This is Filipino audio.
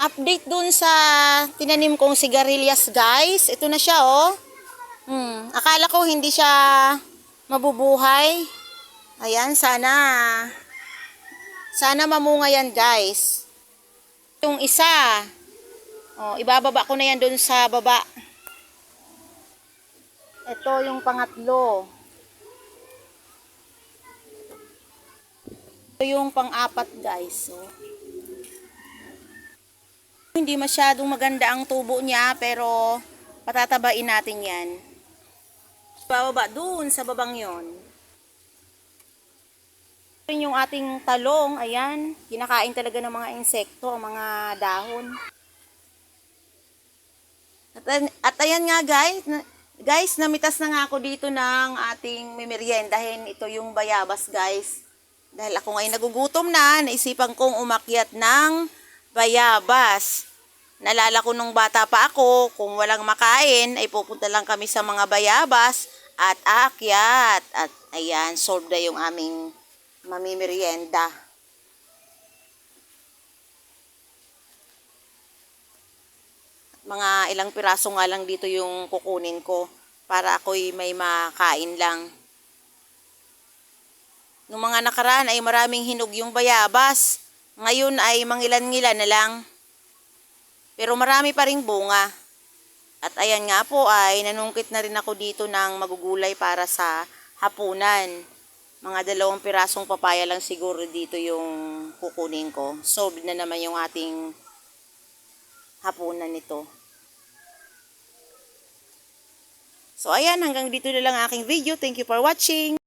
Update dun sa tinanim kong sigarilyas, guys. Ito na siya, oh. Akala ko hindi siya mabubuhay. Ayan, sana mamunga yan, guys. Yung isa, oh, ibababa ko na yan dun sa baba. Ito yung pangatlo. Ito yung pang-apat, guys. So, hindi masyadong maganda ang tubo niya, pero patatabain natin yan. Bababa dun sa babang yon. Ito yung ating talong. Ayan, kinakain talaga ng mga insekto, ang mga dahon. At ayan nga, guys, namitas na nga ako dito ng ating meriendahin. Ito yung bayabas, guys. Dahil ako ngayon nagugutom na, naisipan kong umakyat ng bayabas. Nalala ko nung bata pa ako, kung walang makain, ay pupunta lang kami sa mga bayabas at aakyat. At ayan, solved na yung aming mamimerienda. Mga ilang piraso nga lang dito yung kukunin ko para ako'y may makain lang. Nung mga nakaraan ay maraming hinog yung bayabas. Ngayon ay mangilan-ngilan na lang. Pero marami pa ring bunga. At ayan nga po ay nanungkit na rin ako dito ng magugulay para sa hapunan. Mga 2 pirasong papaya lang siguro dito yung kukunin ko. Solved na naman yung ating hapunan nito. So ayan, hanggang dito na lang aking video. Thank you for watching.